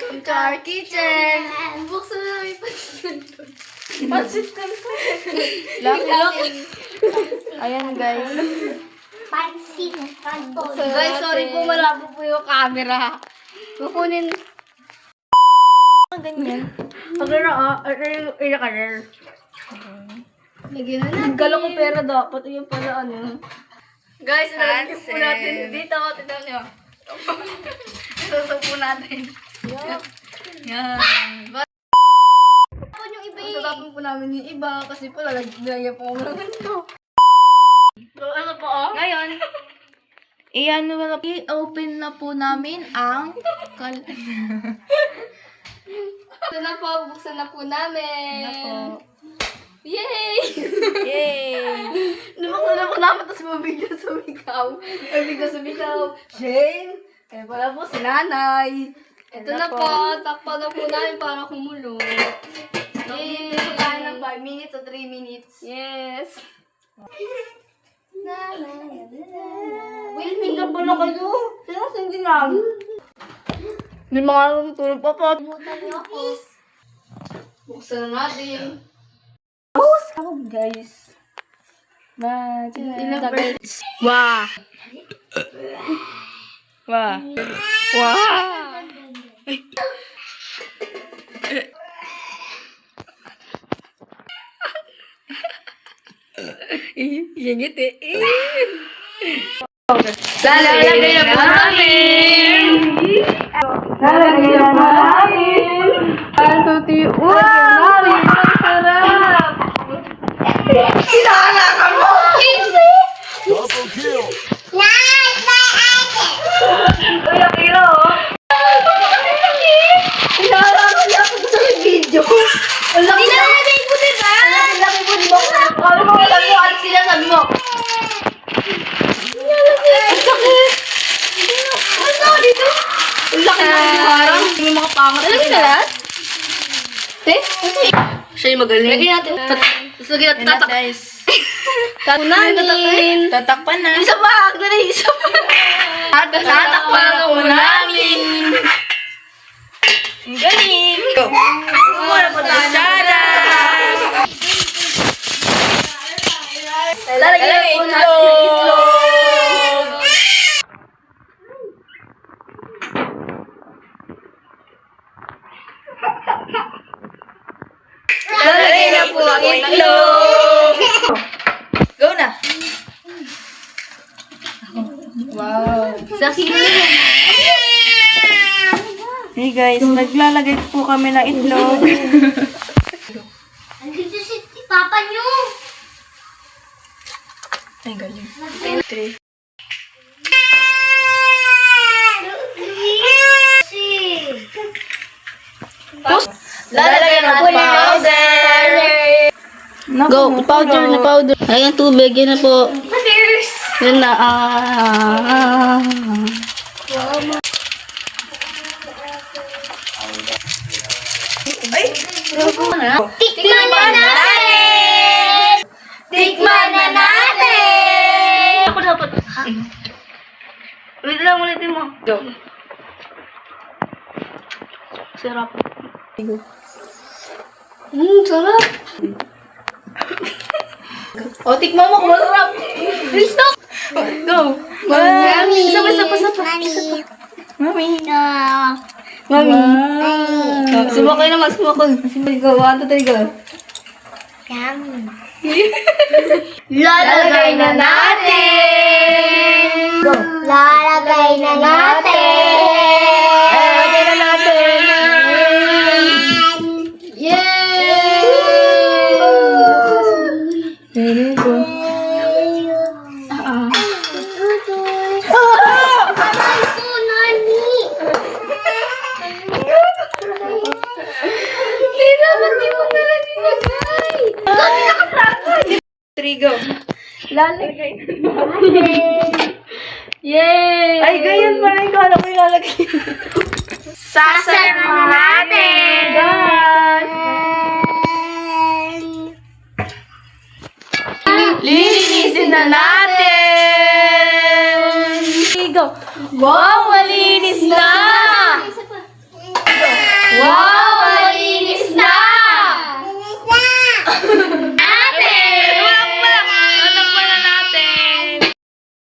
Welcome to our kitchen! Buksan na namin pansit doon. Pansit doon. Laki. Ayan guys. Pansin. Guys, sorry po, malabo po yung camera. Kukunin. Ganyan. Pag ina ka rin. Lagyan na natin. Gala ko pera dapat. Yung pala ano. Guys, nalagyan po natin dito. Tignan nyo. Susupo natin. Yan. Tatapon po namin yung iba kasi po lalagyan po ako ng ito. So, ano po Ngayon, i-open na po namin ang Ito na po, buksan na po namin. na po. Yay! Yay! Nabuksan na po namin, tapos mabigla sumikaw. Shane! Kaya pala po si nanay. Ito Ito na na po, po. takpan na po namin para kumulo. Yay! Kaya ng 5 minutes o 3 minutes. Yes! Wilming ka pala kayo. Sinasindi namin. Hindi mga natutulog pa po. Butan niyo ako. Buksan na natin. Ako guys. Ilang verse? Wah! Wah! Wah! Yan Lalagay na po namin! Lalagay na namin! Wow! Ang sarap! Sinalakan mo! Double kill. Nice, my ate. Kuya Kiro! Sinalakan niya ako sa video! Hindi na nalagay ko din ah! Laki po mo! Ano mo alam mo? Ano sinasabi mo? Ang sakit! Ang sakit dito! Ang laki na parang may mga pangat. Nalagay na lahat? Te? Siya yung magaling. Lagay natin. Tapos lagay natin tatak. guys. Takunanin! Tatakpan na. Isa pa! Dali, isa pa! Tatakpan na po namin. Ang galing. Wala pa tayo. Tara! Lalagyan po natin ng itlog. Lalagay na po ang itlog. Go na. Wow. Sexy na yun. Hey guys, naglalagay po kami ng itlog. Andito si Papa niyo. Ay, galing. 3. Lalagyan ng powder. Go, powder na powder. Ayan, tubig. Yan na po. Yan na. Ay! Tikman na natin! Tikman na natin! Ako dapat. Ulitin mo. Go. Sarap. Sarap. O, tikman mo kung masarap. Stop. Go. Mami! Isa pa. Mami. Mami. Wow. Sumakay naman, sumakay. Go, 1, 2, 3, go. Yummy! Lalagay na natin. Go. Lalagay na natin! Lalagay na natin. Yay! Very good. Ba't di mo na lang nilagay? 3, go. Lalagay na natin. Yay! Ay, ganyan pala yung kala ko ilalagay. Sasarap natin! Guys! Lilinisin na natin! Go! Wow, malinis na!